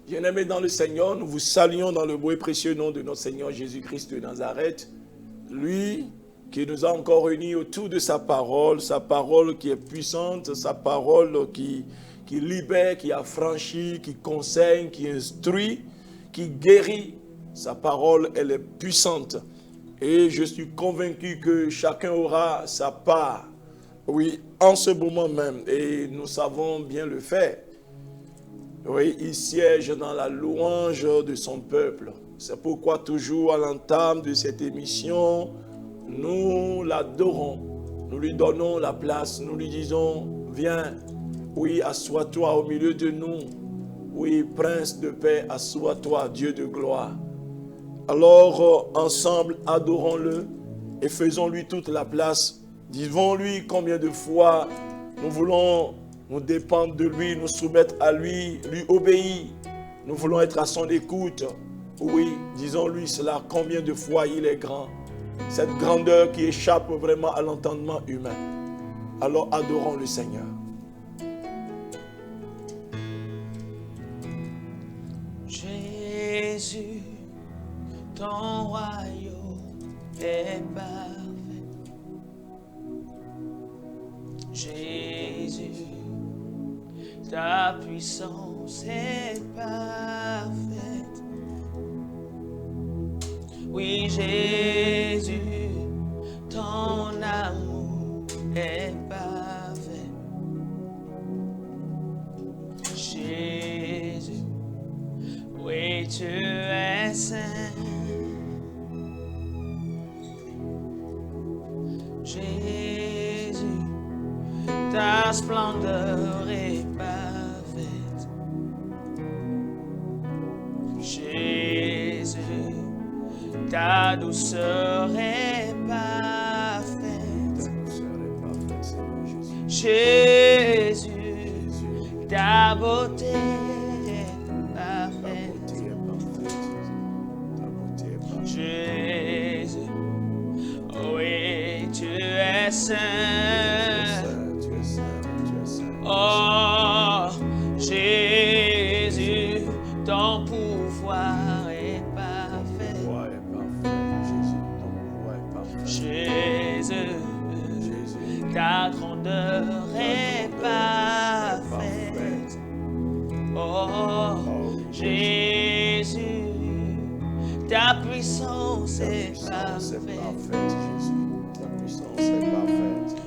Bien-aimés dans le Seigneur, nous vous saluons dans le beau et précieux nom de notre Seigneur Jésus-Christ de Nazareth. Lui qui nous a encore réunis autour de sa parole qui est puissante, sa parole qui libère, qui affranchit, qui conseille, qui instruit, qui guérit. Sa parole, elle est puissante. Et je suis convaincu que chacun aura sa part, oui, en ce moment même. Et nous savons bien le faire. Oui, il siège dans la louange de son peuple. C'est pourquoi toujours à l'entame de cette émission, nous l'adorons. Nous lui donnons la place. Nous lui disons, viens, oui, assois-toi au milieu de nous. Oui, Prince de paix, assois-toi, Dieu de gloire. Alors, ensemble, adorons-le et faisons-lui toute la place. Disons-lui combien de fois nous voulons nous dépendre de lui, nous soumettre à lui, lui obéir. Nous voulons être à son écoute. Oui, disons-lui cela, combien de fois il est grand. Cette grandeur qui échappe vraiment à l'entendement humain. Alors adorons le Seigneur. Jésus, ton royaume est parfait. Jésus, ta puissance est parfaite. Oui, Jésus, ton amour est parfait. Jésus, oui, tu es saint. Jésus, ta splendeur est parfaite. Jésus, ta douceur est parfaite. Jésus, ta beauté est parfaite. Jésus, oui, tu es saint. Oh, Jésus, ton pouvoir est parfait. Jésus, ta grandeur est parfaite. Oh, Jésus, ta puissance est parfaite.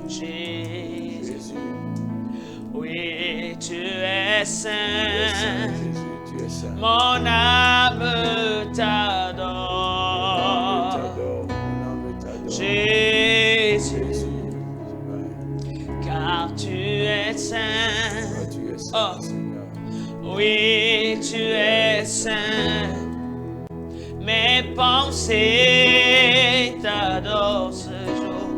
Jésus, oui, tu es saint. Mon âme t'adore. Jésus, car tu es saint. Oh, oui, tu es saint. Mes pensées t'adorent ce jour.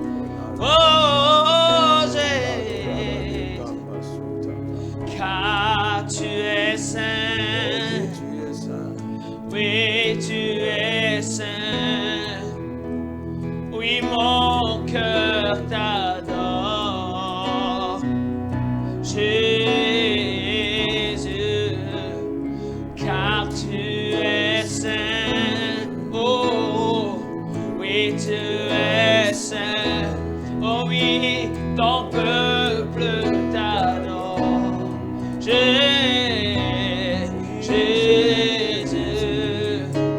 Oh, Jésus, car tu es saint. Oui, tu es saint. Oui, mon cœur t'adore. Jésus, car tu es saint. Oh, oui, tu es saint. Oh oui, ton peuple t'adore. Jésus,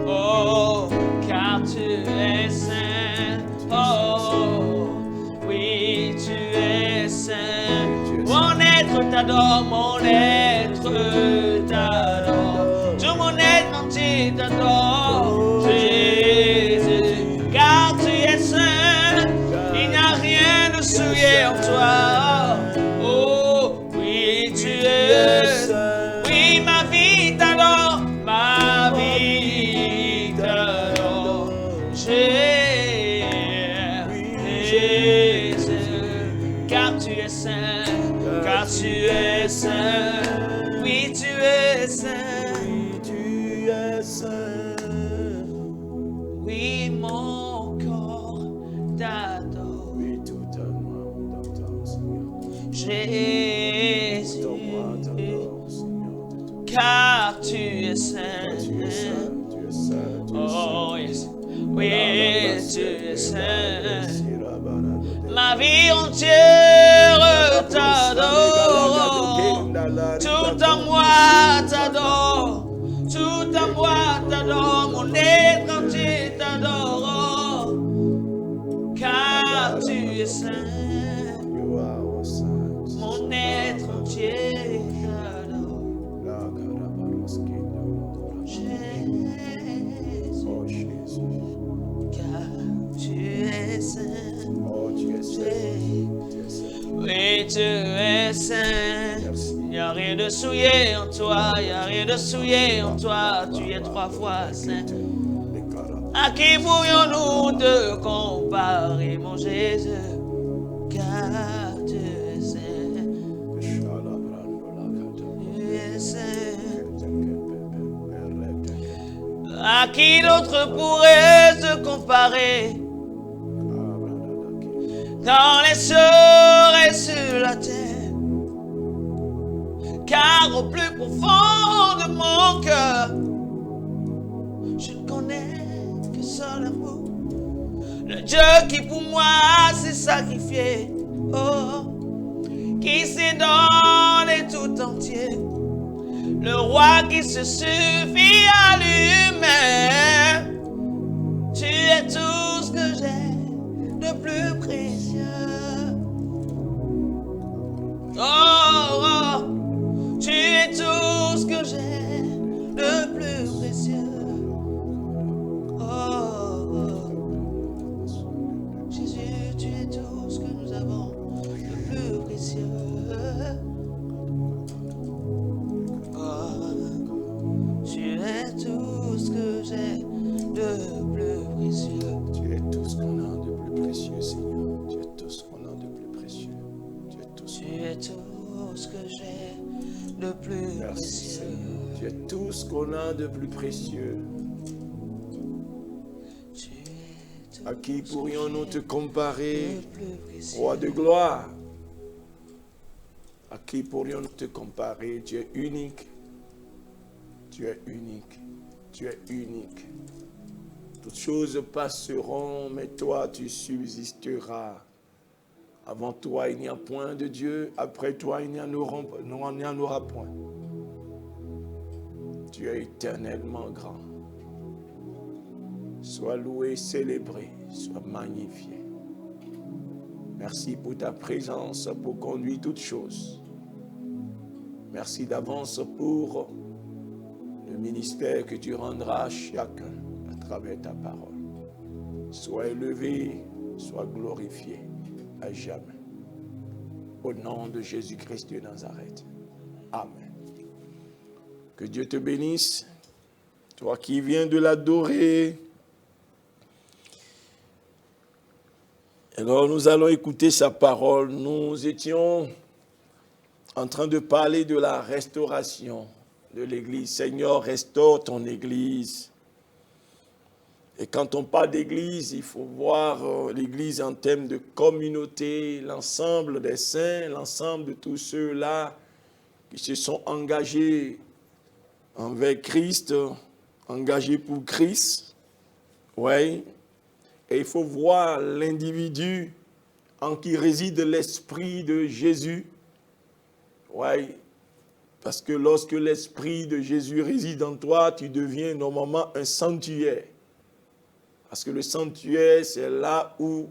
oh, car tu es saint. Oh, oui, tu es saint. Mon être t'adore, mon être t'adore. Tout mon être entier t'adore. Jésus, car tu es saint. Il n'y a rien de souillé en toi. Oh, oui, tu es saint. Oui, ma vie t'adore. Ma vie t'adore. Jésus, car tu es saint. Car tu es saint. Oui, tu es saint. Oui, tu es saint. Oui, mon corps t'adore. Oui, tout à moi, t'adore, Seigneur. Jésus, Tout à moi, t'adore, Seigneur. car tu es saint. Tu es saint, tu es saint, tu es saint. Oh, yes. Oui, tu es saint. Ma vie entière t'adore. Tout en moi t'adore. Tout en moi t'adore. Mon être entier t'adore. Car tu es saint. Mon être entier t'adore. Oui, tu es saint. Il n'y a rien de souillé en toi. Il n'y a rien de souillé en toi. Tu es 3 fois saint. À qui pourrions-nous te comparer, mon Jésus? Car tu es saint. Tu es saint. À qui d'autre pourrait se comparer? Dans les cieux et sur la terre, car au plus profond de mon cœur, je ne connais que seul amour, le Dieu qui pour moi s'est sacrifié, oh, qui s'est donné tout entier, le roi qui se suffit à lui-même. Tu es tout ce que j'ai de plus précieux. Oh, oh, tu es tout ce que j'ai de plus précieux. Oh, oh, Jésus, tu es tout ce que nous avons de plus précieux. Oh, tu es tout ce que j'ai de plus précieux. Tu es tout ce qu'on a de plus précieux, Seigneur. Tu es tout ce qu'on a de plus précieux. Tu es tout ce que j'ai de plus Merci, précieux. Seigneur. Tu es tout ce qu'on a de plus précieux. À qui pourrions-nous te comparer, roi de gloire? À qui pourrions-nous te comparer? Tu es unique. Tu es unique. Tu es unique. Toutes choses passeront, mais toi, tu subsisteras. Avant toi, il n'y a point de Dieu. Après toi, il n'y en aura point. Tu es éternellement grand. Sois loué, célébré, sois magnifié. Merci pour ta présence, pour conduire toutes choses. Merci d'avance pour le ministère que tu rendras à chacun à travers ta parole. Sois élevé, sois glorifié à jamais. Au nom de Jésus-Christ de Nazareth. Amen. Que Dieu te bénisse, toi qui viens de l'adorer. Alors nous allons écouter sa parole. Nous étions en train de parler de la restauration de l'Église. Seigneur, restaure ton Église. Et quand on parle d'Église, il faut voir l'Église en termes de communauté, l'ensemble des saints, l'ensemble de tous ceux-là qui se sont engagés envers Christ, engagés pour Christ. Oui. Et il faut voir l'individu en qui réside l'Esprit de Jésus. Oui. Parce que lorsque l'Esprit de Jésus réside en toi, tu deviens normalement un sanctuaire. Parce que le sanctuaire, c'est là où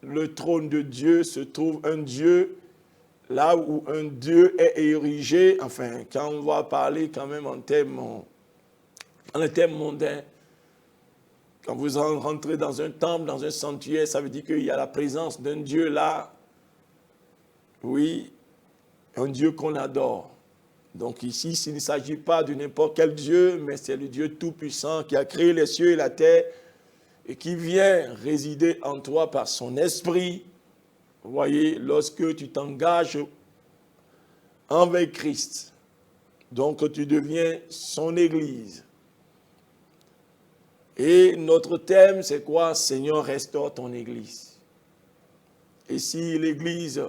le trône de Dieu se trouve, un Dieu, là où un Dieu est érigé. Enfin, quand on va parler quand même en termes mondains, quand vous rentrez dans un temple, dans un sanctuaire, ça veut dire qu'il y a la présence d'un Dieu là. Oui, un Dieu qu'on adore. Donc ici, il ne s'agit pas de n'importe quel Dieu, mais c'est le Dieu tout-puissant qui a créé les cieux et la terre et qui vient résider en toi par son esprit. Vous voyez, lorsque tu t'engages envers Christ, donc tu deviens son Église. Et notre thème, c'est quoi? Seigneur, restaure ton Église. Et si l'Église,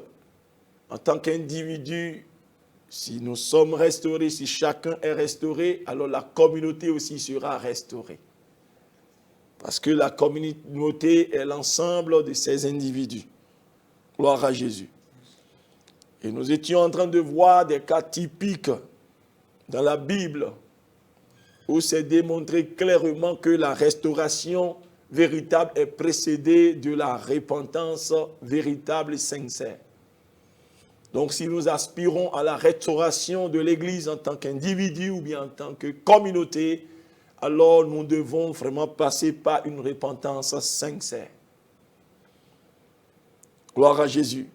en tant qu'individu, Si nous sommes restaurés, si chacun est restauré, alors la communauté aussi sera restaurée. Parce que la communauté est l'ensemble de ces individus. Gloire à Jésus. Et nous étions en train de voir des cas typiques dans la Bible où c'est démontré clairement que la restauration véritable est précédée de la repentance véritable et sincère. Donc si nous aspirons à la restauration de l'Église en tant qu'individu ou bien en tant que communauté, alors nous devons vraiment passer par une repentance sincère. Gloire à Jésus.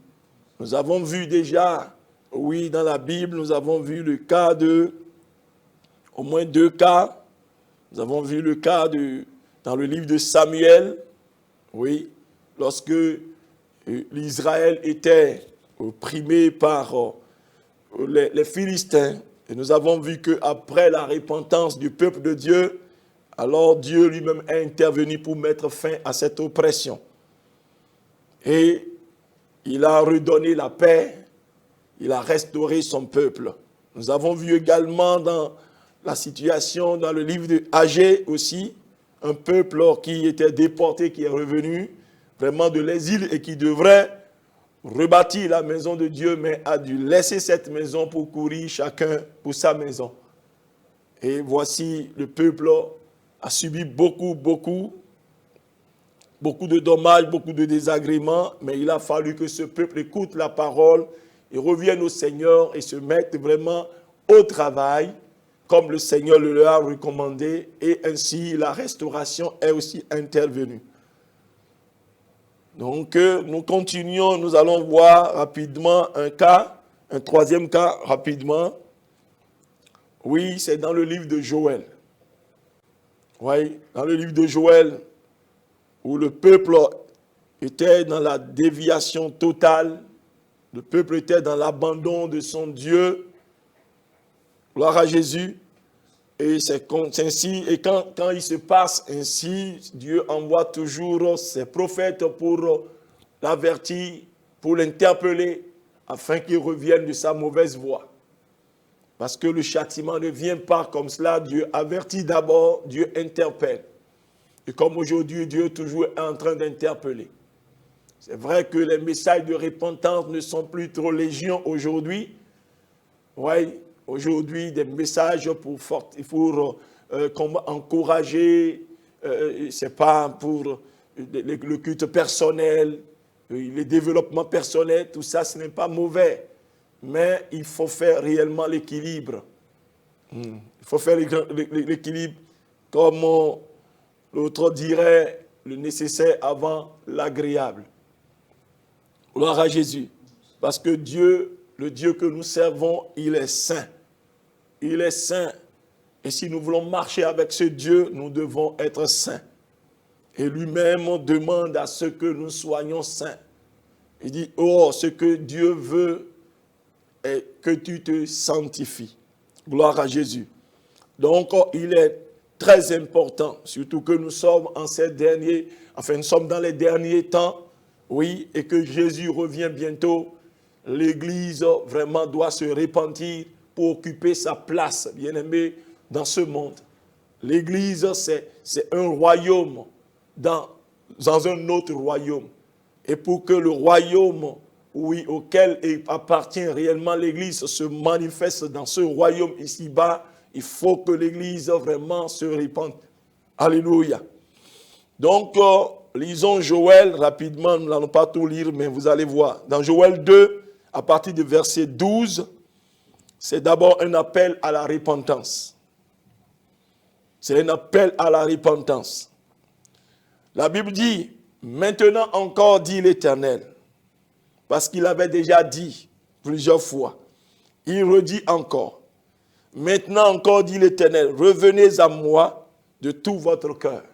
Nous avons vu déjà, oui, dans la Bible, nous avons vu le cas au moins 2 cas. Nous avons vu le cas dans le livre de Samuel, oui, lorsque l'Israël était opprimé par les Philistins. Et nous avons vu qu'après la repentance du peuple de Dieu, alors Dieu lui-même est intervenu pour mettre fin à cette oppression. Et il a redonné la paix, il a restauré son peuple. Nous avons vu également dans la situation dans le livre de Agé aussi, un peuple qui était déporté, qui est revenu vraiment de l'exil et qui devrait rebâtir la maison de Dieu, mais a dû laisser cette maison pour courir chacun pour sa maison. Et voici, le peuple a subi beaucoup de dommages, beaucoup de désagréments, mais il a fallu que ce peuple écoute la parole et revienne au Seigneur et se mette vraiment au travail, comme le Seigneur le leur a recommandé, et ainsi la restauration est aussi intervenue. Donc, nous continuons, nous allons voir rapidement un troisième cas, rapidement. Oui, c'est dans le livre de Joël. Oui, dans le livre de Joël, où le peuple était dans la déviation totale, le peuple était dans l'abandon de son Dieu. Gloire à Jésus. Et c'est ainsi, et quand il se passe ainsi, Dieu envoie toujours ses prophètes pour l'avertir, pour l'interpeller, afin qu'il revienne de sa mauvaise voie. Parce que le châtiment ne vient pas comme cela, Dieu avertit d'abord, Dieu interpelle. Et comme aujourd'hui, Dieu toujours est en train d'interpeller. C'est vrai que les messages de repentance ne sont plus trop légion aujourd'hui. Oui. Aujourd'hui, des messages pour encourager, c'est pas pour le culte personnel, le développement personnel, tout ça, ce n'est pas mauvais. Mais il faut faire réellement l'équilibre. Il faut faire l'équilibre, comme l'autre dirait, le nécessaire avant l'agréable. Gloire à Jésus. Parce que Dieu, le Dieu que nous servons, il est saint. Il est saint. Et si nous voulons marcher avec ce Dieu, nous devons être saints. Et lui-même demande à ce que nous soyons saints. Il dit, oh, ce que Dieu veut est que tu te sanctifies. Gloire à Jésus. Donc, il est très important, surtout que nous sommes nous sommes dans les derniers temps, oui, et que Jésus revient bientôt. L'Église vraiment doit se repentir pour occuper sa place, bien-aimé, dans ce monde. L'Église, c'est un royaume dans un autre royaume. Et pour que le royaume, oui, auquel appartient réellement l'Église se manifeste dans ce royaume ici-bas, il faut que l'Église vraiment se répande. Alléluia. Donc, lisons Joël rapidement. Nous n'allons pas tout lire, mais vous allez voir. Dans Joël 2, à partir du verset 12, c'est d'abord un appel à la repentance. C'est un appel à la repentance. La Bible dit, maintenant encore dit l'Éternel, parce qu'il avait déjà dit plusieurs fois. Il redit encore, maintenant encore dit l'Éternel, revenez à moi de tout votre cœur,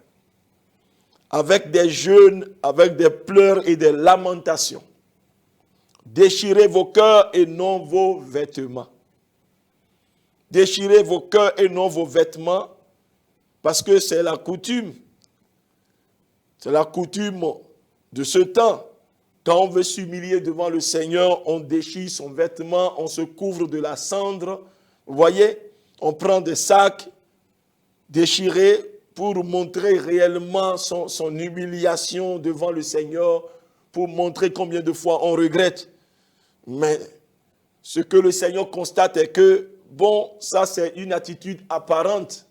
avec des jeûnes, avec des pleurs et des lamentations. Déchirez vos cœurs et non vos vêtements. Déchirez vos cœurs et non vos vêtements, parce que c'est la coutume. C'est la coutume de ce temps Quand on veut s'humilier devant le Seigneur, on déchire son vêtement, on se couvre de la cendre. Vous voyez, on prend des sacs déchirés pour montrer réellement son humiliation devant le Seigneur, pour montrer combien de fois on regrette. Mais ce que le Seigneur constate est que, bon, ça c'est une attitude apparente.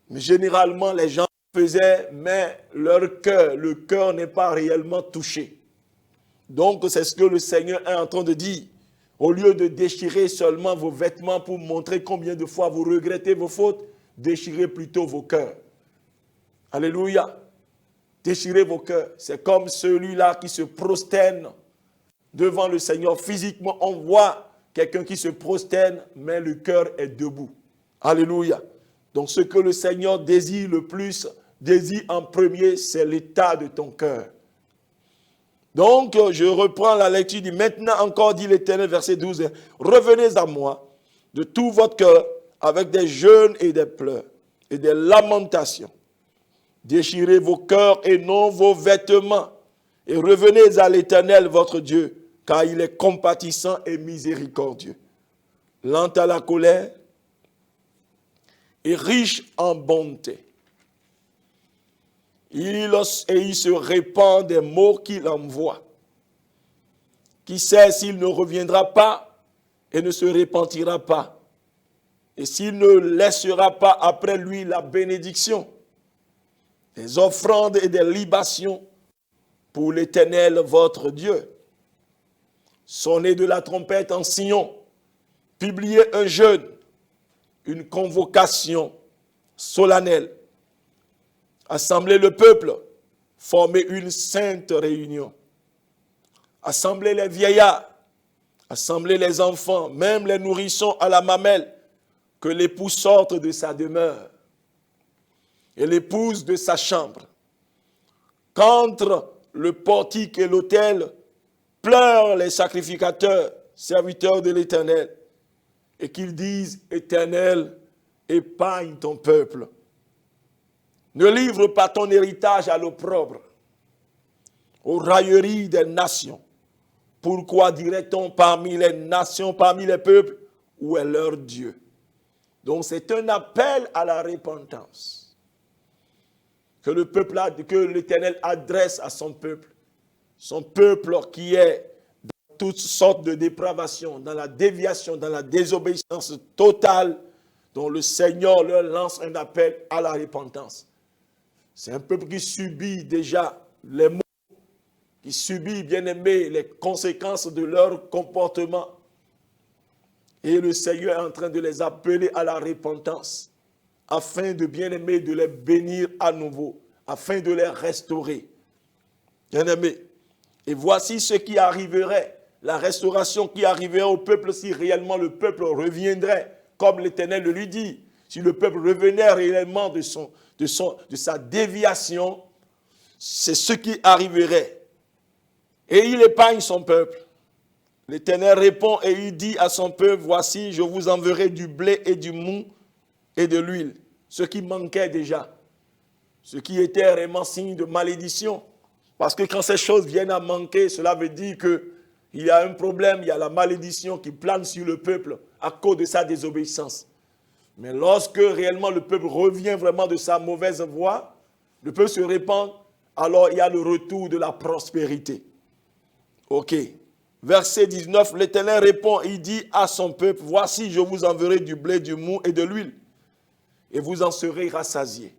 Mais généralement, les gens faisaient, mais leur cœur, le cœur n'est pas réellement touché. Donc, c'est ce que le Seigneur est en train de dire. Au lieu de déchirer seulement vos vêtements pour montrer combien de fois vous regrettez vos fautes, déchirez plutôt vos cœurs. Alléluia. Déchirez vos cœurs. C'est comme celui-là qui se prosterne devant le Seigneur. Physiquement, on voit quelqu'un qui se prosterne, mais le cœur est debout. Alléluia. Donc, ce que le Seigneur désire le plus, désire en premier, c'est l'état de ton cœur. Donc, je reprends la lecture. Il dit, maintenant encore, dit l'Éternel, verset 12, revenez à moi de tout votre cœur avec des jeûnes et des pleurs et des lamentations. Déchirez vos cœurs et non vos vêtements et revenez à l'Éternel, votre Dieu, car il est compatissant et miséricordieux, lent à la colère et riche en bonté. Il se répand des mots qu'il envoie. Qui sait s'il ne reviendra pas et ne se repentira pas, et s'il ne laissera pas après lui la bénédiction, des offrandes et des libations pour l'Éternel votre Dieu. Sonnez de la trompette en Sion, publiez un jeûne, une convocation solennelle. Assemblez le peuple, formez une sainte réunion. Assemblez les vieillards, assemblez les enfants, même les nourrissons à la mamelle, que l'époux sorte de sa demeure et l'épouse de sa chambre. Qu'entre le portique et l'autel pleurent les sacrificateurs, serviteurs de l'Éternel, et qu'ils disent, Éternel, épargne ton peuple. Ne livre pas ton héritage à l'opprobre, aux railleries des nations. Pourquoi dirait-on parmi les nations, parmi les peuples, où est leur Dieu? Donc c'est un appel à la repentance que l'Éternel adresse à son peuple qui est dans toutes sortes de dépravations, dans la déviation, dans la désobéissance totale, dont le Seigneur leur lance un appel à la repentance. C'est un peuple qui subit déjà les maux, qui subit, bien aimé, les conséquences de leur comportement. Et le Seigneur est en train de les appeler à la repentance, afin de, bien aimé, de les bénir à nouveau, afin de les restaurer. Bien aimé, et voici ce qui arriverait, la restauration qui arriverait au peuple si réellement le peuple reviendrait, comme l'Éternel le lui dit. Si le peuple revenait réellement de sa déviation, c'est ce qui arriverait. Et il épargne son peuple. L'Éternel répond et il dit à son peuple, voici, je vous enverrai du blé et du mou et de l'huile. Ce qui manquait déjà. Ce qui était vraiment signe de malédiction. Parce que quand ces choses viennent à manquer, cela veut dire qu'il y a un problème, il y a la malédiction qui plane sur le peuple à cause de sa désobéissance. Mais lorsque réellement le peuple revient vraiment de sa mauvaise voie, le peuple se répand, alors il y a le retour de la prospérité. Ok. Verset 19, l'Éternel répond, il dit à son peuple, voici je vous enverrai du blé, du mou et de l'huile, et vous en serez rassasiés.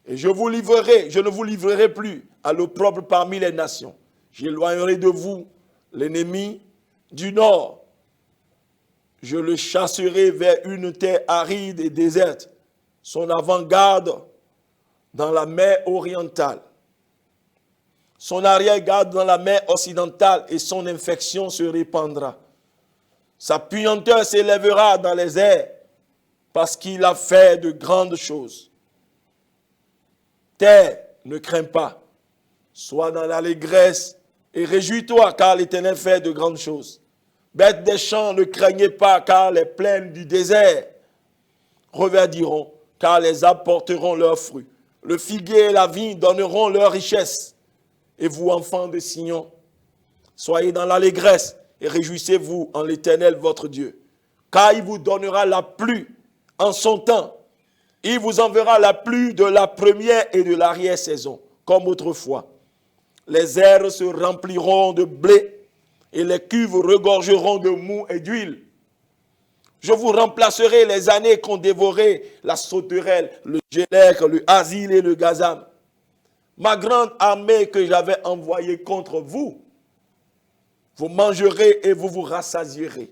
Et je ne vous livrerai plus à l'opprobre parmi les nations. J'éloignerai de vous l'ennemi du nord. Je le chasserai vers une terre aride et déserte, son avant-garde dans la mer orientale, son arrière-garde dans la mer occidentale, et son infection se répandra. Sa puanteur s'élèvera dans les airs, parce qu'il a fait de grandes choses. Terre, ne crains pas, sois dans l'allégresse et réjouis-toi, car l'Éternel fait de grandes choses. Bêtes des champs, ne craignez pas, car les plaines du désert reverdiront, car les arbres porteront leurs fruits. Le figuier et la vigne donneront leur richesse, Et vous, enfants de Sion, soyez dans l'allégresse et réjouissez-vous en l'Éternel votre Dieu. Car il vous donnera la pluie en son temps. Il vous enverra la pluie de la première et de l'arrière-saison, comme autrefois. Les aires se rempliront de blé et les cuves regorgeront de mou et d'huile. Je vous remplacerai les années qu'ont dévoré la sauterelle, le gélèque, le asile et le gazam. Ma grande armée que j'avais envoyée contre vous, vous mangerez et vous vous rassasierez.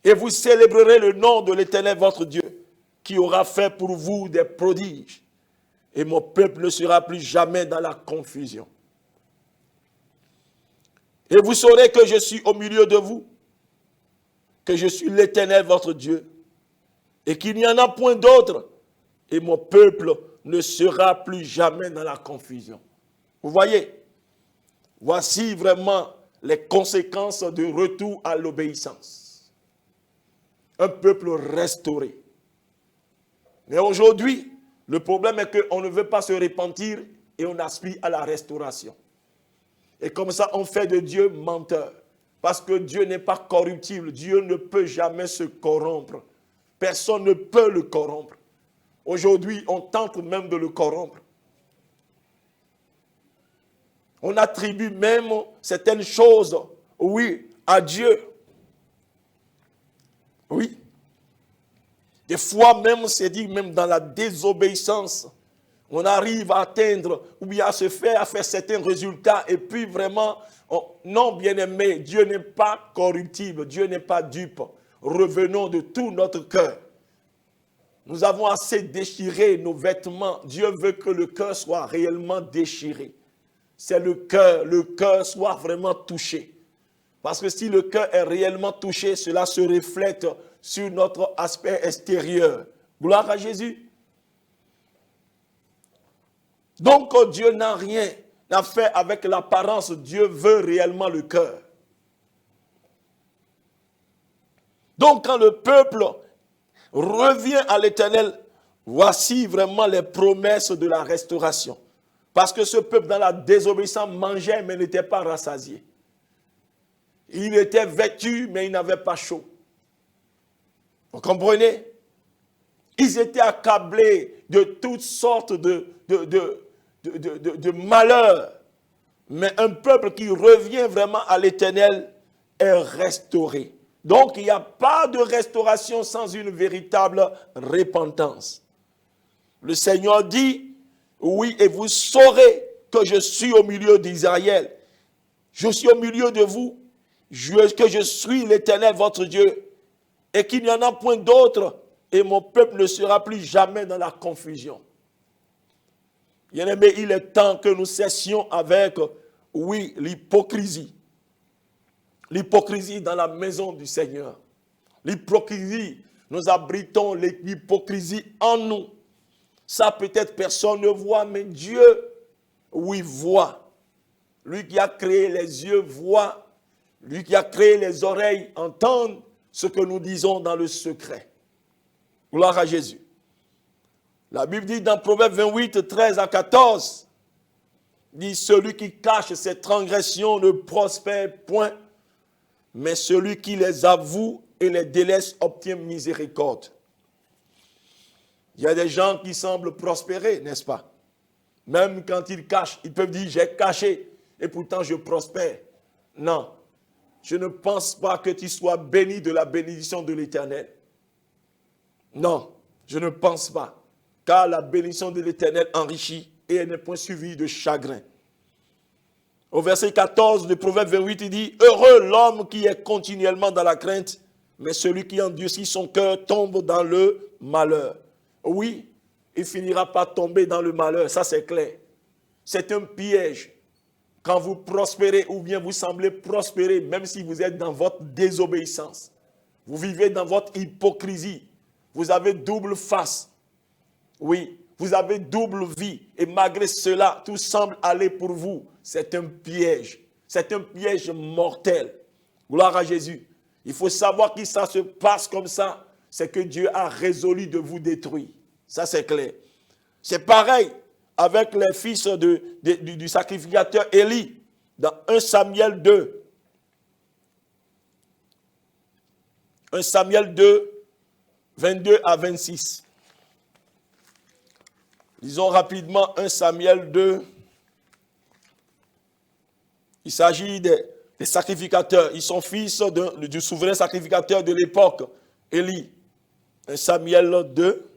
Et vous célébrerez le nom de l'Éternel votre Dieu, qui aura fait pour vous des prodiges. Et mon peuple ne sera plus jamais dans la confusion. Et vous saurez que je suis au milieu de vous, que je suis l'Éternel votre Dieu, et qu'il n'y en a point d'autre, et mon peuple ne sera plus jamais dans la confusion. Vous voyez, voici vraiment les conséquences du retour à l'obéissance. Un peuple restauré. Mais aujourd'hui, le problème est qu'on ne veut pas se repentir et on aspire à la restauration. Et comme ça, on fait de Dieu menteur. Parce que Dieu n'est pas corruptible. Dieu ne peut jamais se corrompre. Personne ne peut le corrompre. Aujourd'hui, on tente même de le corrompre. On attribue même certaines choses, oui, à Dieu. Oui. Des fois même, c'est dit, même dans la désobéissance, on arrive à atteindre ou bien à se faire, à faire certains résultats. Et puis vraiment, non, bien-aimé, Dieu n'est pas corruptible, Dieu n'est pas dupe. Revenons de tout notre cœur. Nous avons assez déchiré nos vêtements. Dieu veut que le cœur soit réellement déchiré. C'est le cœur soit vraiment touché. Parce que si le cœur est réellement touché, cela se reflète sur notre aspect extérieur. Gloire à Jésus. Donc Dieu n'a rien à faire avec l'apparence. Dieu veut réellement le cœur. Donc quand le peuple revient à l'Éternel, voici vraiment les promesses de la restauration. Parce que ce peuple dans la désobéissance mangeait mais n'était pas rassasié. Il était vêtu mais il n'avait pas chaud. Vous comprenez? Ils étaient accablés de toutes sortes de malheurs. Mais un peuple qui revient vraiment à l'Éternel est restauré. Donc il n'y a pas de restauration sans une véritable repentance. Le Seigneur dit, oui, et vous saurez que je suis au milieu d'Israël. Je suis au milieu de vous, que je suis l'Éternel votre Dieu, et qu'il n'y en a point d'autre, et mon peuple ne sera plus jamais dans la confusion. Bien-aimé, il est temps que nous cessions avec, oui, l'hypocrisie. L'hypocrisie dans la maison du Seigneur. L'hypocrisie, nous abritons l'hypocrisie en nous. Ça peut-être personne ne voit, mais Dieu, oui, voit. Lui qui a créé les yeux voit. Lui qui a créé les oreilles entend ce que nous disons dans le secret. Gloire à Jésus. La Bible dit dans Proverbe 28, 13 à 14, dit celui qui cache ses transgressions ne prospère point, mais celui qui les avoue et les délaisse obtient miséricorde. Il y a des gens qui semblent prospérer, n'est-ce pas? Même quand ils cachent, ils peuvent dire j'ai caché et pourtant je prospère. Non, je ne pense pas que tu sois béni de la bénédiction de l'Éternel. Non, je ne pense pas. Car la bénédiction de l'Éternel enrichit et elle n'est point suivie de chagrin. Au verset 14 de Proverbe 28, il dit « Heureux l'homme qui est continuellement dans la crainte, mais celui qui endurcit son cœur tombe dans le malheur. » Oui, il finira par tomber dans le malheur, ça c'est clair. C'est un piège. Quand vous prospérez ou bien vous semblez prospérer, même si vous êtes dans votre désobéissance, vous vivez dans votre hypocrisie, vous avez double face. Oui, vous avez double vie et malgré cela, tout semble aller pour vous. C'est un piège. C'est un piège mortel. Gloire à Jésus. Il faut savoir que ça se passe comme ça, c'est que Dieu a résolu de vous détruire. Ça, c'est clair. C'est pareil avec les fils du sacrificateur Élie, dans 1 Samuel 2. 1 Samuel 2, 22 à 26. Lisons rapidement 1 Samuel 2. Il s'agit des sacrificateurs. Ils sont fils du souverain sacrificateur de l'époque, Élie. 1 Samuel 2,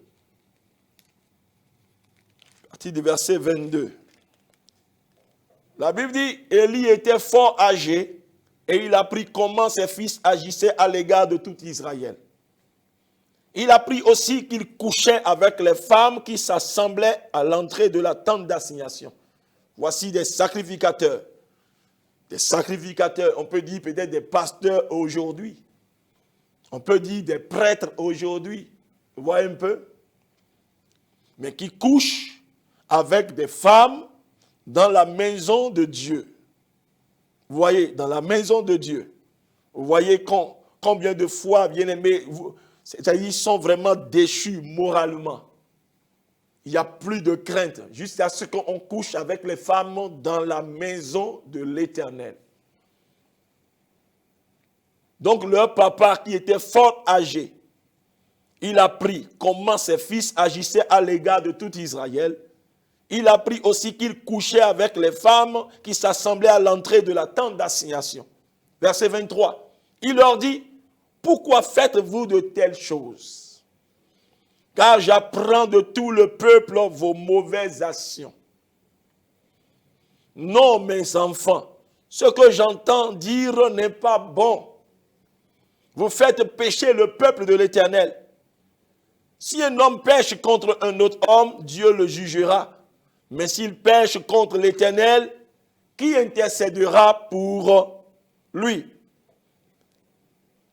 à partir du verset 22. La Bible dit, Élie était fort âgé et il apprit comment ses fils agissaient à l'égard de tout Israël. Il apprit aussi qu'il couchait avec les femmes qui s'assemblaient à l'entrée de la tente d'assignation. Voici des sacrificateurs. Des sacrificateurs, on peut dire peut-être des pasteurs aujourd'hui. On peut dire des prêtres aujourd'hui. Vous voyez un peu? Mais qui couchent avec des femmes dans la maison de Dieu. Vous voyez, dans la maison de Dieu. Vous voyez combien de fois, bien aimés, c'est-à-dire ils sont vraiment déchus moralement. Il n'y a plus de crainte, jusqu'à ce qu'on couche avec les femmes dans la maison de l'Éternel. Donc leur papa, qui était fort âgé, il apprit comment ses fils agissaient à l'égard de tout Israël. Il apprit aussi qu'il couchait avec les femmes qui s'assemblaient à l'entrée de la tente d'assignation. Verset 23. Il leur dit, « Pourquoi faites-vous de telles choses? Car j'apprends de tout le peuple vos mauvaises actions. Non, mes enfants, ce que j'entends dire n'est pas bon. Vous faites pécher le peuple de l'Éternel. Si un homme pêche contre un autre homme, Dieu le jugera. Mais s'il pêche contre l'Éternel, qui intercédera pour lui?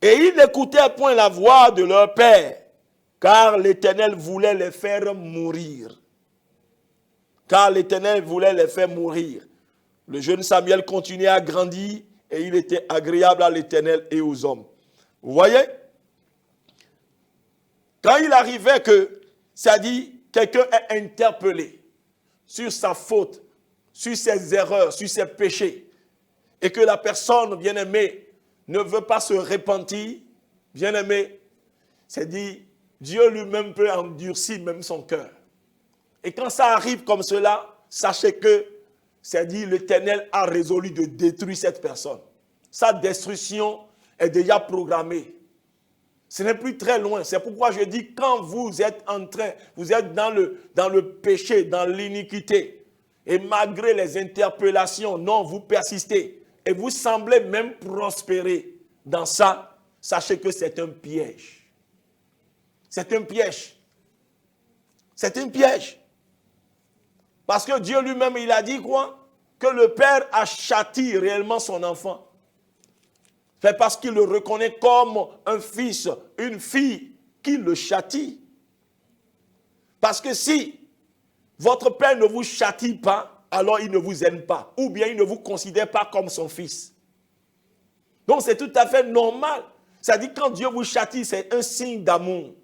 Et ils n'écoutaient point la voix de leur père, car l'Éternel voulait les faire mourir. Car l'Éternel voulait les faire mourir. Le jeune Samuel continuait à grandir et il était agréable à l'Éternel et aux hommes. Vous voyez? Quand il arrivait que, c'est-à-dire, quelqu'un est interpellé sur sa faute, sur ses erreurs, sur ses péchés, et que la personne, bien-aimée, ne veut pas se repentir, bien-aimé, c'est dit, Dieu lui-même peut endurcir même son cœur. Et quand ça arrive comme cela, sachez que, c'est dit, l'Éternel a résolu de détruire cette personne. Sa destruction est déjà programmée. Ce n'est plus très loin. C'est pourquoi je dis, quand vous êtes en train, vous êtes dans le péché, dans l'iniquité, et malgré les interpellations, non, vous persistez, et vous semblez même prospérer dans ça, sachez que c'est un piège. C'est un piège. C'est un piège. Parce que Dieu lui-même, il a dit quoi? Que le Père a châtié réellement son enfant. C'est parce qu'il le reconnaît comme un fils, une fille qui le châtie. Parce que si votre Père ne vous châtie pas, alors il ne vous aime pas. Ou bien il ne vous considère pas comme son fils. Donc c'est tout à fait normal. C'est-à-dire quand Dieu vous châtie, c'est un signe d'amour.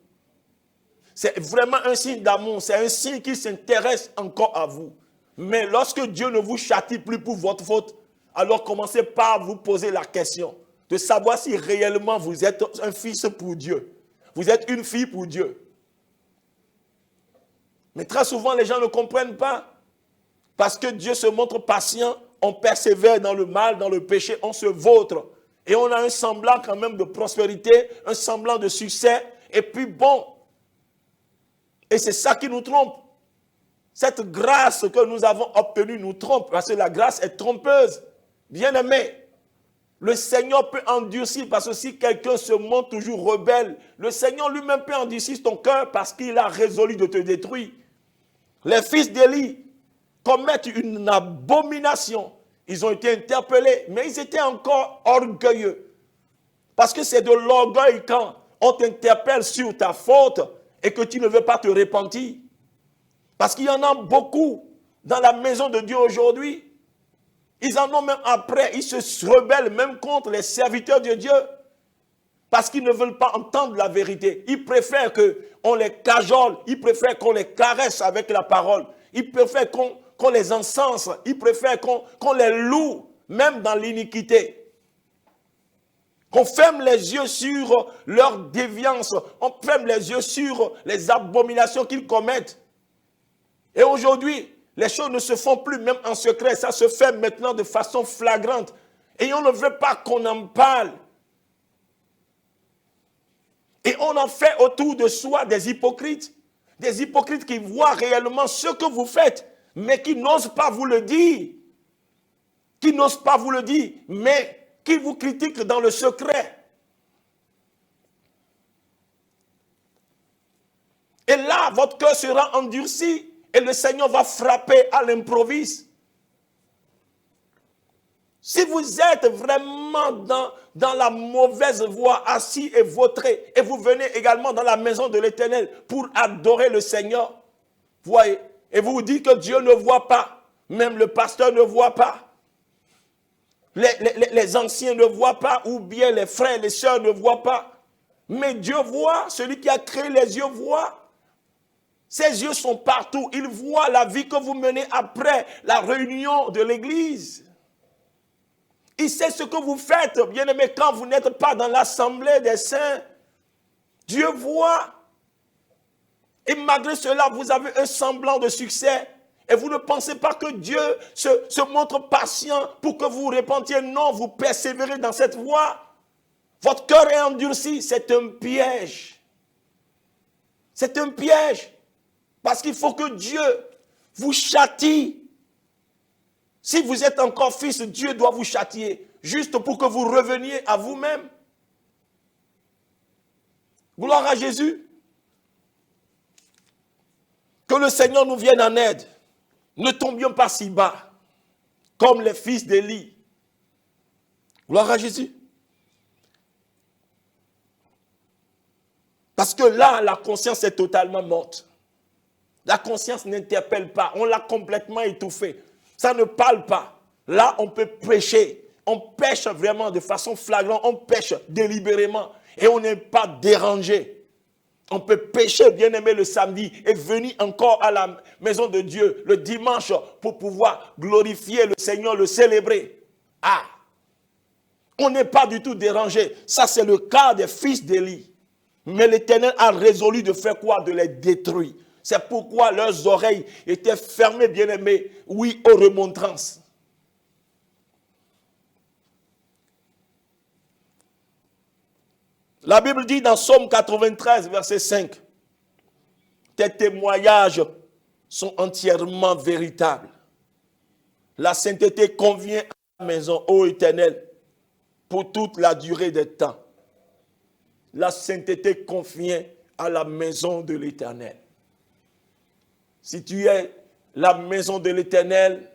C'est vraiment un signe d'amour. C'est un signe qui s'intéresse encore à vous. Mais lorsque Dieu ne vous châtie plus pour votre faute, alors commencez par vous poser la question de savoir si réellement vous êtes un fils pour Dieu. Vous êtes une fille pour Dieu. Mais très souvent, les gens ne comprennent pas. Parce que Dieu se montre patient, on persévère dans le mal, dans le péché, on se vautre. Et on a un semblant quand même de prospérité, un semblant de succès. Et puis bon, et c'est ça qui nous trompe. Cette grâce que nous avons obtenue nous trompe, parce que la grâce est trompeuse. Bien aimé, le Seigneur peut endurcir, parce que si quelqu'un se montre toujours rebelle, le Seigneur lui-même peut endurcir ton cœur parce qu'il a résolu de te détruire. Les fils d'Élie commettent une abomination. Ils ont été interpellés, mais ils étaient encore orgueilleux. Parce que c'est de l'orgueil quand on t'interpelle sur ta faute et que tu ne veux pas te repentir. Parce qu'il y en a beaucoup dans la maison de Dieu aujourd'hui. Ils en ont même après, ils se rebellent même contre les serviteurs de Dieu. Parce qu'ils ne veulent pas entendre la vérité. Ils préfèrent qu'on les cajole, ils préfèrent qu'on les caresse avec la parole. Ils préfèrent qu'on les encense. Ils préfèrent qu'on les loue, même dans l'iniquité. Qu'on ferme les yeux sur leur déviance. On ferme les yeux sur les abominations qu'ils commettent. Et aujourd'hui, les choses ne se font plus même en secret. Ça se fait maintenant de façon flagrante. Et on ne veut pas qu'on en parle. Et on en fait autour de soi des hypocrites. Des hypocrites qui voient réellement ce que vous faites, mais qui n'osent pas vous le dire. Qui n'osent pas vous le dire, mais qui vous critiquent dans le secret. Et là, votre cœur sera endurci et le Seigneur va frapper à l'improviste. Si vous êtes vraiment dans la mauvaise voie, assis et vautré, et vous venez également dans la maison de l'Éternel pour adorer le Seigneur, voyez, et vous vous dites que Dieu ne voit pas, même le pasteur ne voit pas, les anciens ne voient pas, ou bien les frères et les sœurs ne voient pas, mais Dieu voit, celui qui a créé les yeux voit. Ses yeux sont partout, il voit la vie que vous menez après la réunion de l'église. Il sait ce que vous faites, bien-aimés, quand vous n'êtes pas dans l'assemblée des saints. Dieu voit. Et malgré cela, vous avez un semblant de succès. Et vous ne pensez pas que Dieu se montre patient pour que vous vous repentiez. Non, vous persévérez dans cette voie. Votre cœur est endurci. C'est un piège. C'est un piège. Parce qu'il faut que Dieu vous châtie. Si vous êtes encore fils, Dieu doit vous châtier, juste pour que vous reveniez à vous-même. Gloire à Jésus. Que le Seigneur nous vienne en aide. Ne tombions pas si bas, comme les fils d'Élie. Gloire à Jésus. Parce que là, la conscience est totalement morte. La conscience n'interpelle pas. On l'a complètement étouffée. Ça ne parle pas. Là, on peut pécher. On pêche vraiment de façon flagrante. On pêche délibérément. Et on n'est pas dérangé. On peut pécher, bien-aimé, le samedi et venir encore à la maison de Dieu le dimanche pour pouvoir glorifier le Seigneur, le célébrer. Ah! On n'est pas du tout dérangé. Ça, c'est le cas des fils d'Élie. Mais l'Éternel a résolu de faire quoi? De les détruire. C'est pourquoi leurs oreilles étaient fermées, bien-aimés, oui, aux remontrances. La Bible dit dans Psaume 93, verset 5, « Tes témoignages sont entièrement véritables. La sainteté convient à la maison, ô Éternel, pour toute la durée des temps. » La sainteté convient à la maison de l'Éternel. Si tu es la maison de l'Éternel,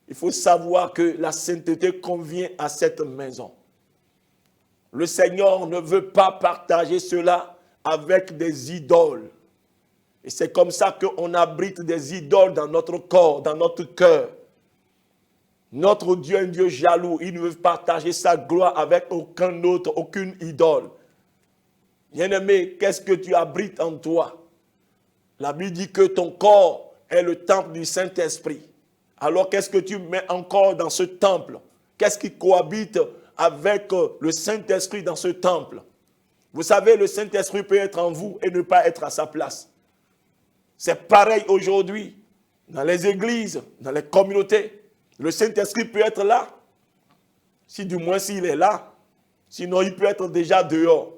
il faut savoir que la sainteté convient à cette maison. Le Seigneur ne veut pas partager cela avec des idoles. Et c'est comme ça qu'on abrite des idoles dans notre corps, dans notre cœur. Notre Dieu est un Dieu jaloux. Il ne veut partager sa gloire avec aucun autre, aucune idole. Bien-aimé, qu'est-ce que tu abrites en toi? La Bible dit que ton corps est le temple du Saint-Esprit. Alors qu'est-ce que tu mets encore dans ce temple? Qu'est-ce qui cohabite avec le Saint-Esprit dans ce temple? Vous savez, le Saint-Esprit peut être en vous et ne pas être à sa place. C'est pareil aujourd'hui, dans les églises, dans les communautés. Le Saint-Esprit peut être là, si du moins s'il est là. Sinon, il peut être déjà dehors.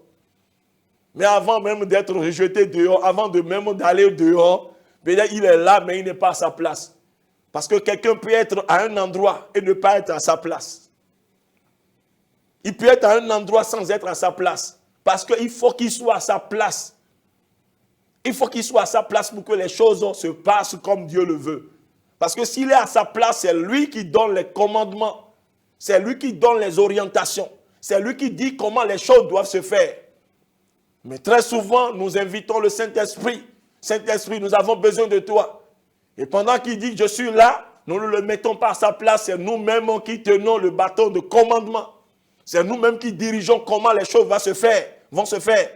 Mais avant même d'être rejeté dehors, avant de même d'aller dehors, il est là, mais il n'est pas à sa place. Parce que quelqu'un peut être à un endroit et ne pas être à sa place. Il peut être à un endroit sans être à sa place. Parce qu'il faut qu'il soit à sa place. Il faut qu'il soit à sa place pour que les choses se passent comme Dieu le veut. Parce que s'il est à sa place, c'est lui qui donne les commandements. C'est lui qui donne les orientations. C'est lui qui dit comment les choses doivent se faire. Mais très souvent, nous invitons le Saint-Esprit. Saint-Esprit, nous avons besoin de toi. Et pendant qu'il dit, je suis là, nous ne le mettons pas à sa place. C'est nous-mêmes qui tenons le bâton de commandement. C'est nous-mêmes qui dirigeons comment les choses vont se faire.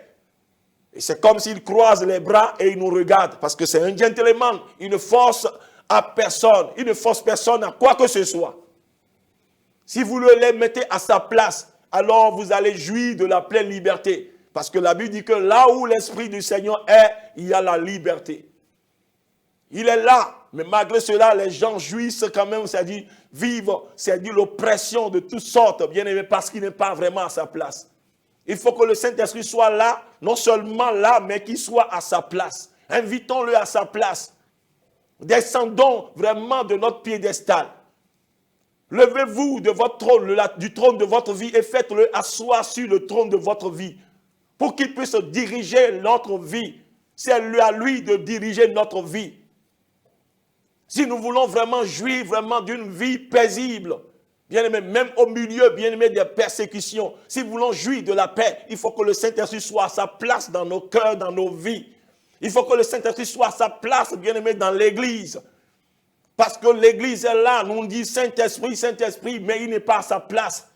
Et c'est comme s'il croise les bras et il nous regarde. Parce que c'est un gentleman. Il ne force à personne. Il ne force personne à quoi que ce soit. Si vous le mettez à sa place, alors vous allez jouir de la pleine liberté. Parce que la Bible dit que là où l'Esprit du Seigneur est, il y a la liberté. Il est là, mais malgré cela, les gens jouissent quand même, c'est-à-dire vivent, c'est-à-dire l'oppression de toutes sortes, bien aimé, parce qu'il n'est pas vraiment à sa place. Il faut que le Saint-Esprit soit là, non seulement là, mais qu'il soit à sa place. Invitons-le à sa place. Descendons vraiment de notre piédestal. Levez-vous de votre trône, du trône de votre vie et faites-le asseoir sur le trône de votre vie pour qu'il puisse diriger notre vie. C'est à lui de diriger notre vie. Si nous voulons vraiment jouir vraiment d'une vie paisible, bien aimé, même au milieu, bien aimé, des persécutions, si nous voulons jouir de la paix, il faut que le Saint-Esprit soit à sa place dans nos cœurs, dans nos vies. Il faut que le Saint-Esprit soit à sa place, bien aimé, dans l'Église. Parce que l'Église est là, nous on dit Saint-Esprit, Saint-Esprit, mais il n'est pas à sa place.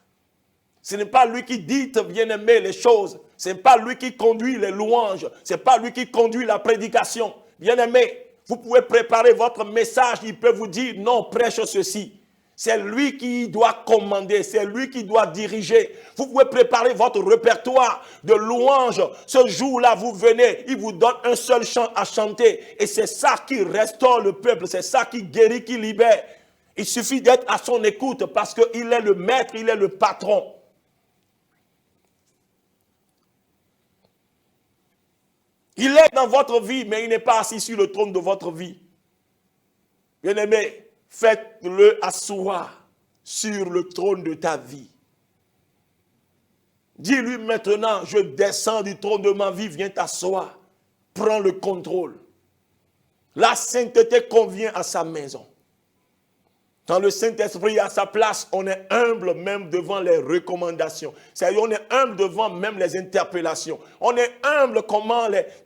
Ce n'est pas lui qui dit, bien aimé, les choses. Ce n'est pas lui qui conduit les louanges. Ce n'est pas lui qui conduit la prédication. Bien aimé, vous pouvez préparer votre message, il peut vous dire, non, prêche ceci. C'est lui qui doit commander, c'est lui qui doit diriger. Vous pouvez préparer votre répertoire de louanges. Ce jour-là, vous venez, il vous donne un seul chant à chanter. Et c'est ça qui restaure le peuple, c'est ça qui guérit, qui libère. Il suffit d'être à son écoute parce qu'il est le maître, il est le patron. Il est dans votre vie, mais il n'est pas assis sur le trône de votre vie. Bien-aimé, faites-le asseoir sur le trône de ta vie. Dis-lui maintenant, je descends du trône de ma vie, viens t'asseoir. Prends le contrôle. La sainteté convient à sa maison. Quand le Saint-Esprit est à sa place, on est humble même devant les recommandations. C'est-à-dire, on est humble devant même les interpellations. On est humble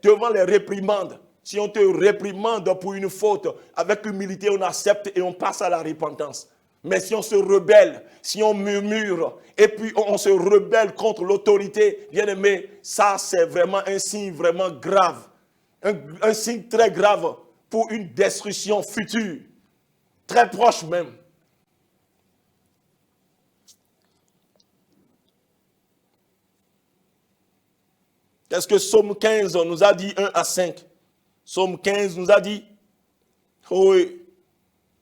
devant les réprimandes. Si on te réprimande pour une faute, avec humilité, on accepte et on passe à la repentance. Mais si on se rebelle, si on murmure, et puis on se rebelle contre l'autorité, bien aimé, ça c'est vraiment un signe vraiment grave. Un signe très grave pour une destruction future. Très proche même. Qu'est-ce que Psaume 15 nous a dit 1 à 5? Psaume 15 nous a dit, oh,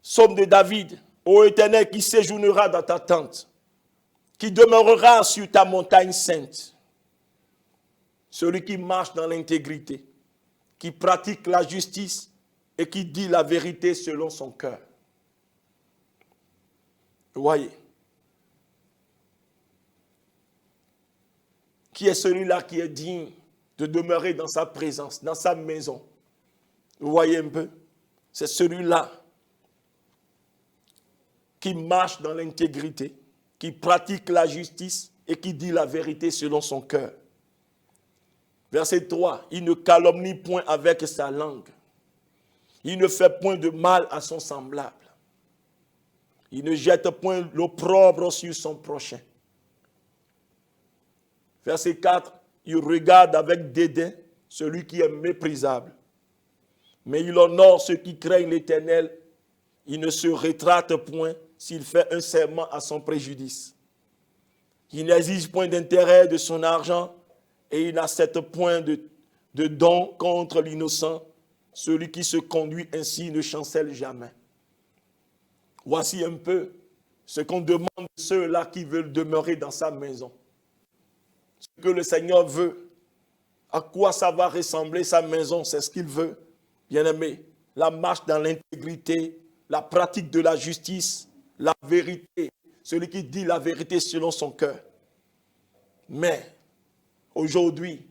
Psaume de David, ô Éternel qui séjournera dans ta tente, qui demeurera sur ta montagne sainte. Celui qui marche dans l'intégrité, qui pratique la justice et qui dit la vérité selon son cœur. Vous voyez, qui est celui-là qui est digne de demeurer dans sa présence, dans sa maison? Vous voyez un peu? C'est celui-là qui marche dans l'intégrité, qui pratique la justice et qui dit la vérité selon son cœur. Verset 3, il ne calomnie point avec sa langue. Il ne fait point de mal à son semblable. Il ne jette point l'opprobre sur son prochain. Verset 4, il regarde avec dédain celui qui est méprisable. Mais il honore ceux qui craignent l'Éternel. Il ne se rétracte point s'il fait un serment à son préjudice. Il n'exige point d'intérêt de son argent et il n'accepte point de don contre l'innocent. Celui qui se conduit ainsi ne chancelle jamais. Voici un peu ce qu'on demande de ceux-là qui veulent demeurer dans sa maison. Ce que le Seigneur veut, à quoi ça va ressembler sa maison, c'est ce qu'il veut. Bien-aimé, la marche dans l'intégrité, la pratique de la justice, la vérité, celui qui dit la vérité selon son cœur. Mais aujourd'hui,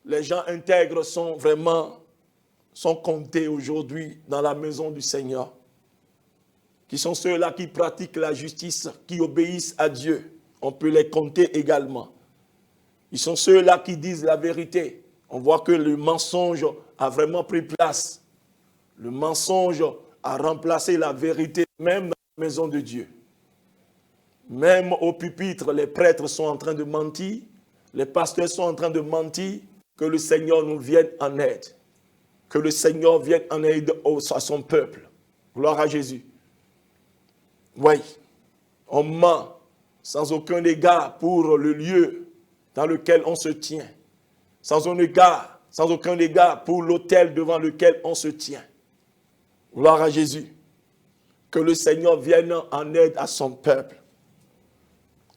les gens intègres sont comptés aujourd'hui dans la maison du Seigneur. Qui sont ceux-là qui pratiquent la justice, qui obéissent à Dieu. On peut les compter également. Ils sont ceux-là qui disent la vérité. On voit que le mensonge a vraiment pris place. Le mensonge a remplacé la vérité, même dans la maison de Dieu. Même au pupitre, les prêtres sont en train de mentir. Les pasteurs sont en train de mentir. Que le Seigneur nous vienne en aide. Que le Seigneur vienne en aide à son peuple. Gloire à Jésus. Oui, on ment sans aucun égard pour le lieu dans lequel on se tient. Sans aucun égard pour l'autel devant lequel on se tient. Gloire à Jésus. Que le Seigneur vienne en aide à son peuple.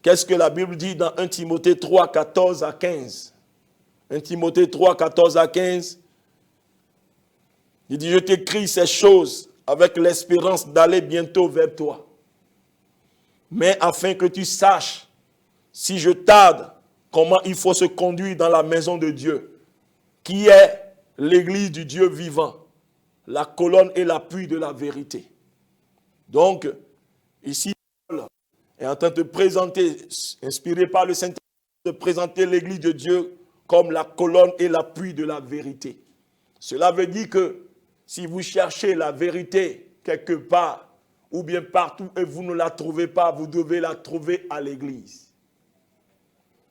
Qu'est-ce que la Bible dit dans 1 Timothée 3, 14 à 15? 1 Timothée 3, 14 à 15. Il dit, je t'écris ces choses avec l'espérance d'aller bientôt vers toi. Mais afin que tu saches, si je tarde, comment il faut se conduire dans la maison de Dieu, qui est l'église du Dieu vivant, la colonne et l'appui de la vérité. Donc, ici, Paul est en train de présenter, inspiré par le Saint-Esprit, de présenter l'église de Dieu comme la colonne et l'appui de la vérité. Cela veut dire que si vous cherchez la vérité quelque part, ou bien partout, et vous ne la trouvez pas, vous devez la trouver à l'église.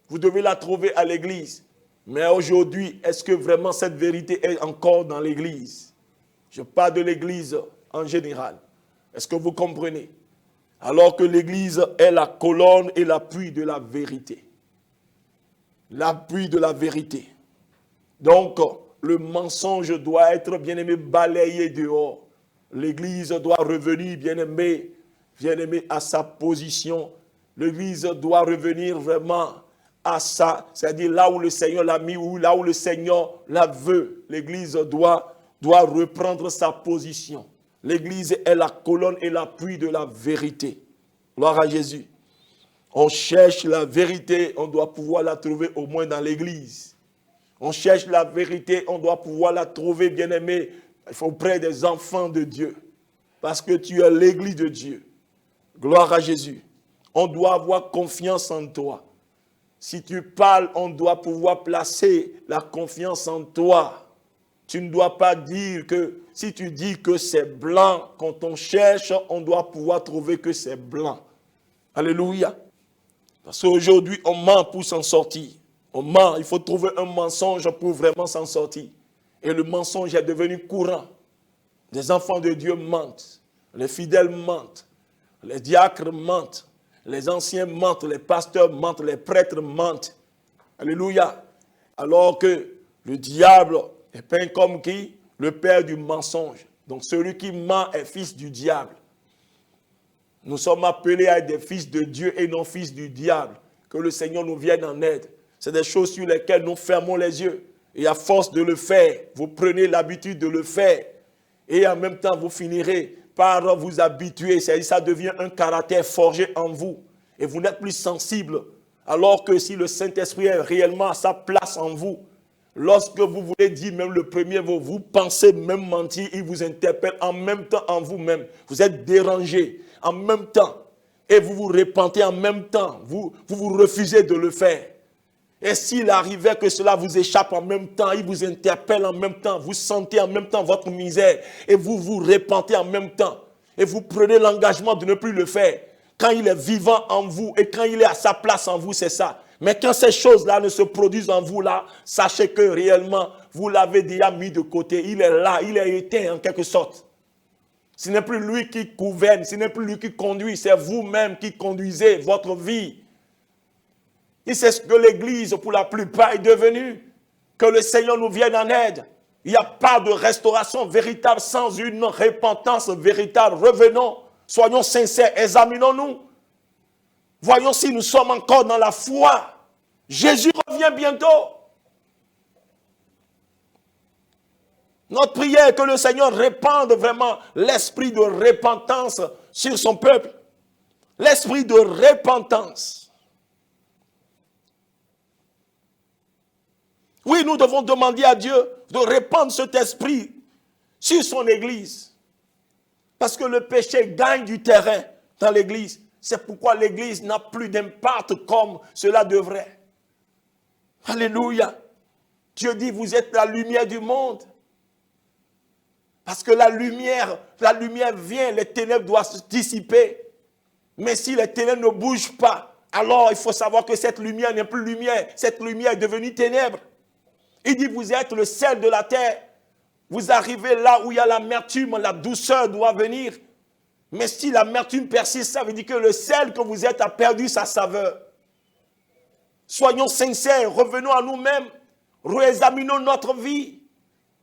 Vous devez la trouver à l'église. Mais aujourd'hui, est-ce que vraiment cette vérité est encore dans l'église? Je parle de l'église en général. Est-ce que vous comprenez? Alors que l'église est la colonne et l'appui de la vérité. L'appui de la vérité. Donc, le mensonge doit être, bien aimé, balayé dehors. L'église doit revenir, bien aimé, à sa position. L'église doit revenir vraiment à ça, c'est-à-dire là où le Seigneur l'a mis, ou là où le Seigneur la veut. L'église doit reprendre sa position. L'église est la colonne et l'appui de la vérité. Gloire à Jésus. On cherche la vérité, on doit pouvoir la trouver au moins dans l'église. On cherche la vérité, on doit pouvoir la trouver, bien aimé, auprès des enfants de Dieu. Parce que tu es l'église de Dieu. Gloire à Jésus. On doit avoir confiance en toi. Si tu parles, on doit pouvoir placer la confiance en toi. Tu ne dois pas dire que, si tu dis que c'est blanc, quand on cherche, on doit pouvoir trouver que c'est blanc. Alléluia. Parce qu'aujourd'hui, on ment pour s'en sortir. On ment, il faut trouver un mensonge pour vraiment s'en sortir. Et le mensonge est devenu courant. Des enfants de Dieu mentent. Les fidèles mentent. Les diacres mentent. Les anciens mentent. Les pasteurs mentent. Les prêtres mentent. Alléluia. Alors que le diable est peint comme qui? Le père du mensonge. Donc celui qui ment est fils du diable. Nous sommes appelés à être des fils de Dieu et non fils du diable. Que le Seigneur nous vienne en aide. C'est des choses sur lesquelles nous fermons les yeux. Et à force de le faire, vous prenez l'habitude de le faire. Et en même temps, vous finirez par vous habituer. Ça devient un caractère forgé en vous. Et vous n'êtes plus sensible. Alors que si le Saint-Esprit est réellement à sa place en vous, lorsque vous voulez dire même le premier mot, vous pensez même mentir, il vous interpelle en même temps en vous-même. Vous êtes dérangé en même temps. Et vous vous repentez en même temps. Vous refusez de le faire. Et s'il arrivait que cela vous échappe en même temps, il vous interpelle en même temps, vous sentez en même temps votre misère et vous vous repentez en même temps. Et vous prenez l'engagement de ne plus le faire. Quand il est vivant en vous et quand il est à sa place en vous, c'est ça. Mais quand ces choses-là ne se produisent en vous, là, sachez que réellement, vous l'avez déjà mis de côté. Il est là, il est éteint en quelque sorte. Ce n'est plus lui qui gouverne, ce n'est plus lui qui conduit, c'est vous-même qui conduisez votre vie. Et c'est ce que l'Église, pour la plupart, est devenue. Que le Seigneur nous vienne en aide. Il n'y a pas de restauration véritable sans une repentance véritable. Revenons, soyons sincères, examinons-nous. Voyons si nous sommes encore dans la foi. Jésus revient bientôt. Notre prière est que le Seigneur répande vraiment l'esprit de repentance sur son peuple. L'esprit de repentance. Oui, nous devons demander à Dieu de répandre cet esprit sur son Église. Parce que le péché gagne du terrain dans l'Église. C'est pourquoi l'Église n'a plus d'impact comme cela devrait. Alléluia. Dieu dit, vous êtes la lumière du monde. Parce que la lumière vient, les ténèbres doivent se dissiper. Mais si les ténèbres ne bougent pas, alors il faut savoir que cette lumière n'est plus lumière. Cette lumière est devenue ténèbres. Il dit, vous êtes le sel de la terre. Vous arrivez là où il y a l'amertume, la douceur doit venir. Mais si l'amertume persiste, ça veut dire que le sel que vous êtes a perdu sa saveur. Soyons sincères, revenons à nous-mêmes, réexaminons notre vie,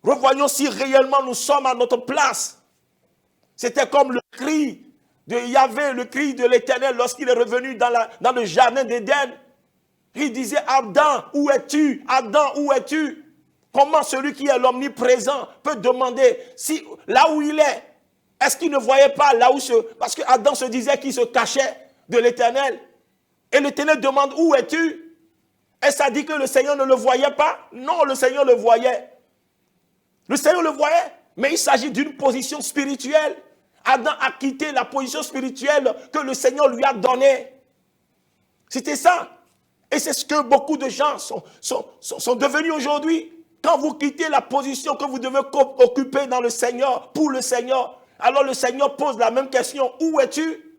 revoyons si réellement nous sommes à notre place. C'était comme le cri de Yahvé, le cri de l'Éternel lorsqu'il est revenu dans le jardin d'Éden. Il disait, Adam, où es-tu? Adam, où es-tu? Comment celui qui est l'omniprésent peut demander si là où il est-ce qu'il ne voyait pas là où parce que Adam se disait qu'il se cachait de l'Éternel. Et l'Éternel demande, où es-tu? Et ça dit que le Seigneur ne le voyait pas? Non, le Seigneur le voyait. Le Seigneur le voyait, mais il s'agit d'une position spirituelle. Adam a quitté la position spirituelle que le Seigneur lui a donnée. C'était ça. Et c'est ce que beaucoup de gens sont devenus aujourd'hui. Quand vous quittez la position que vous devez occuper dans le Seigneur, pour le Seigneur, alors le Seigneur pose la même question. Où es-tu?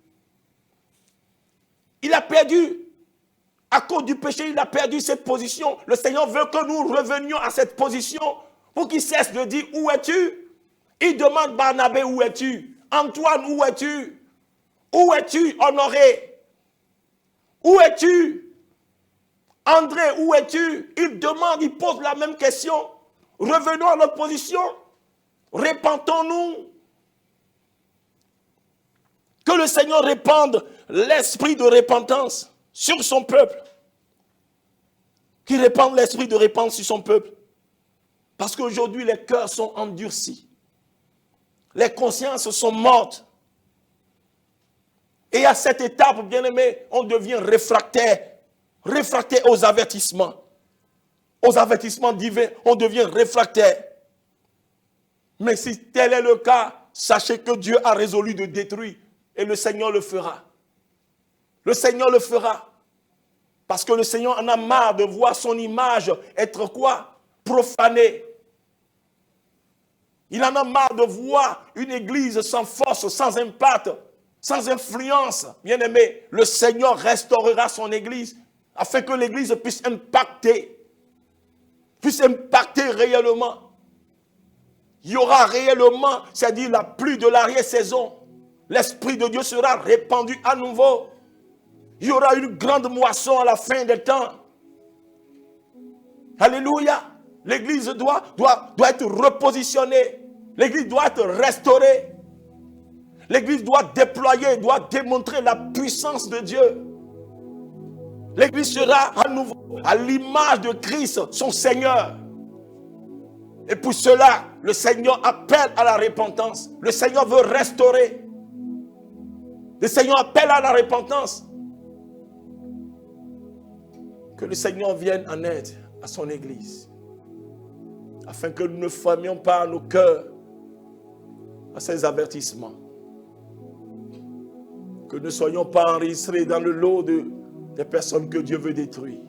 Il a perdu. À cause du péché, il a perdu cette position. Le Seigneur veut que nous revenions à cette position pour qu'il cesse de dire, où es-tu? Il demande, Barnabé, où es-tu? Antoine, où es-tu? Où es-tu, Honoré? Où es-tu? André, où es-tu? Il demande, il pose la même question. Revenons à notre position. Repentons-nous. Que le Seigneur répande l'esprit de repentance sur son peuple. Qu'il répande l'esprit de repentance sur son peuple. Parce qu'aujourd'hui, les cœurs sont endurcis. Les consciences sont mortes. Et à cette étape, bien aimé, on devient réfractaire. Réfractaire aux avertissements. Aux avertissements divins, on devient réfractaire. Mais si tel est le cas, sachez que Dieu a résolu de détruire. Et le Seigneur le fera. Le Seigneur le fera. Parce que le Seigneur en a marre de voir son image être quoi? Profanée. Il en a marre de voir une église sans force, sans impact, sans influence. Bien aimé, le Seigneur restaurera son église afin que l'église puisse impacter réellement. Il y aura réellement, c'est-à-dire la pluie de l'arrière-saison. L'Esprit de Dieu sera répandu à nouveau. Il y aura une grande moisson à la fin des temps. Alléluia. L'église doit être repositionnée. L'église doit être restaurée. L'église doit déployer, doit démontrer la puissance de Dieu. L'église sera à nouveau à l'image de Christ, son Seigneur. Et pour cela, le Seigneur appelle à la repentance. Le Seigneur veut restaurer. Le Seigneur appelle à la repentance. Que le Seigneur vienne en aide à son Église. Afin que nous ne fermions pas nos cœurs à ces avertissements. Que nous ne soyons pas enregistrés dans le lot des personnes que Dieu veut détruire.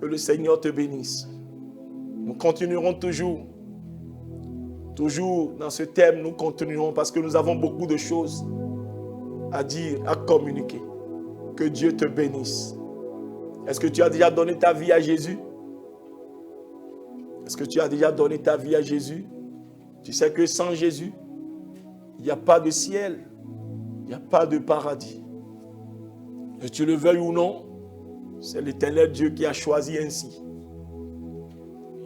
Que le Seigneur te bénisse. Nous continuerons toujours dans ce thème, nous continuerons parce que nous avons beaucoup de choses à dire, à communiquer. Que Dieu te bénisse. Est-ce que tu as déjà donné ta vie à Jésus? Est-ce que tu as déjà donné ta vie à Jésus? Tu sais que sans Jésus, il n'y a pas de ciel, il n'y a pas de paradis. Que tu le veuilles ou non, c'est l'Éternel Dieu qui a choisi ainsi.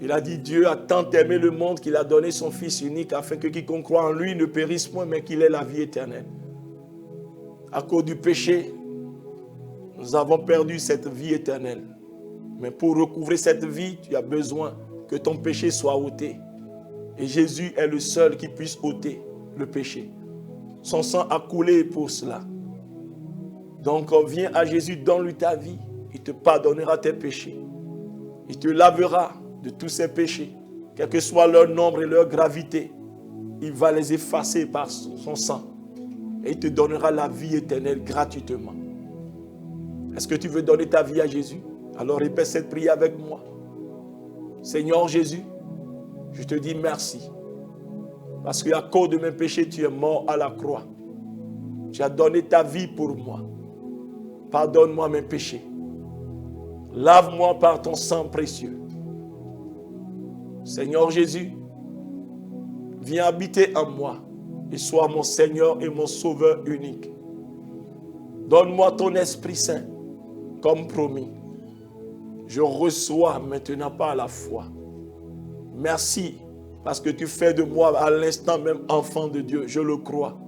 Il a dit, Dieu a tant aimé le monde qu'il a donné son Fils unique afin que quiconque croit en lui ne périsse point, mais qu'il ait la vie éternelle. À cause du péché, nous avons perdu cette vie éternelle. Mais pour recouvrer cette vie, tu as besoin que ton péché soit ôté. Et Jésus est le seul qui puisse ôter le péché. Son sang a coulé pour cela. Donc viens à Jésus, donne-lui ta vie. Il te pardonnera tes péchés. Il te lavera de tous ses péchés. Quel que soit leur nombre et leur gravité, il va les effacer par son sang. Et il te donnera la vie éternelle gratuitement. Est-ce que tu veux donner ta vie à Jésus? Alors répète cette prière avec moi. Seigneur Jésus, je te dis merci. Parce qu'à cause de mes péchés, tu es mort à la croix. Tu as donné ta vie pour moi. Pardonne-moi mes péchés. Lave-moi par ton sang précieux. Seigneur Jésus, viens habiter en moi et sois mon Seigneur et mon Sauveur unique. Donne-moi ton Esprit Saint, comme promis. Je reçois maintenant par la foi. Merci, parce que tu fais de moi à l'instant même enfant de Dieu. Je le crois.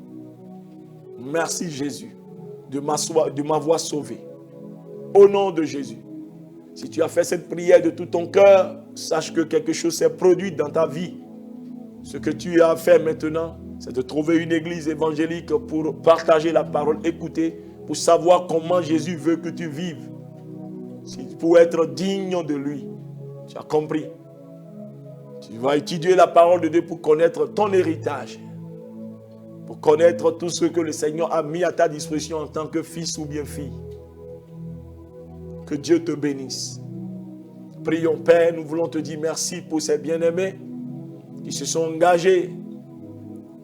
Merci Jésus de m'avoir sauvé. Au nom de Jésus. Si tu as fait cette prière de tout ton cœur, sache que quelque chose s'est produit dans ta vie. Ce que tu as fait maintenant, c'est de trouver une église évangélique pour partager la parole, écouter, pour savoir comment Jésus veut que tu vives. Pour être digne de lui. Tu as compris? Tu vas étudier la parole de Dieu pour connaître ton héritage. Pour connaître tout ce que le Seigneur a mis à ta disposition en tant que fils ou bien fille. Que Dieu te bénisse. Prions, Père, nous voulons te dire merci pour ces bien-aimés qui se sont engagés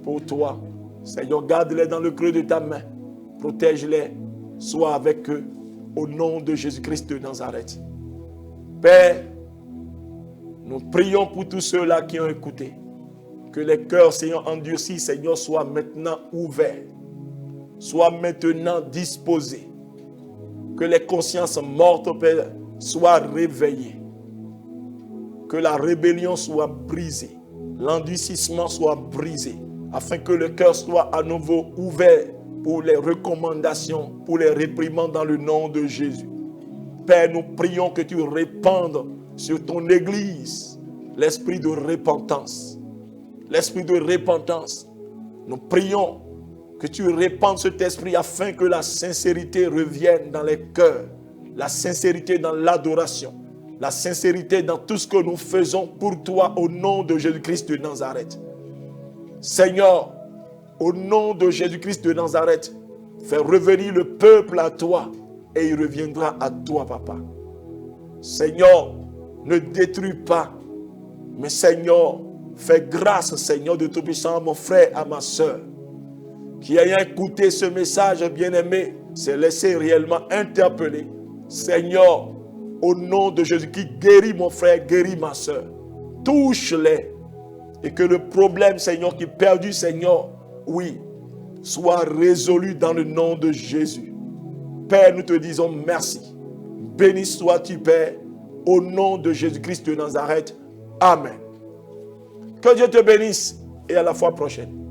pour toi. Seigneur, garde-les dans le creux de ta main. Protège-les. Sois avec eux. Au nom de Jésus-Christ de Nazareth. Père, nous prions pour tous ceux-là qui ont écouté. Que les cœurs, Seigneur, endurcis, Seigneur, soient maintenant ouverts. Soient maintenant disposés. Que les consciences mortes, Père, soient réveillées. Que la rébellion soit brisée. L'endurcissement soit brisé. Afin que le cœur soit à nouveau ouvert pour les recommandations, pour les réprimandes dans le nom de Jésus. Père, nous prions que tu répandes sur ton Église l'esprit de repentance. L'esprit de repentance. Nous prions que tu répandes cet esprit afin que la sincérité revienne dans les cœurs. La sincérité dans l'adoration. La sincérité dans tout ce que nous faisons pour toi au nom de Jésus-Christ de Nazareth. Seigneur, au nom de Jésus-Christ de Nazareth, fais revenir le peuple à toi et il reviendra à toi, Papa. Seigneur, ne détruis pas, mais Seigneur, fais grâce, Seigneur, de Tout-Puissant à mon frère, à ma soeur, qui ayant écouté ce message bien-aimé, s'est laissé réellement interpeller. Seigneur, au nom de Jésus, qui guérit mon frère, guérit ma soeur. Touche-les. Et que le problème, Seigneur, qui est perdu, Seigneur, oui, soit résolu dans le nom de Jésus. Père, nous te disons merci. Béni sois-tu, Père, au nom de Jésus-Christ de Nazareth. Amen. Que Dieu te bénisse et à la fois prochaine.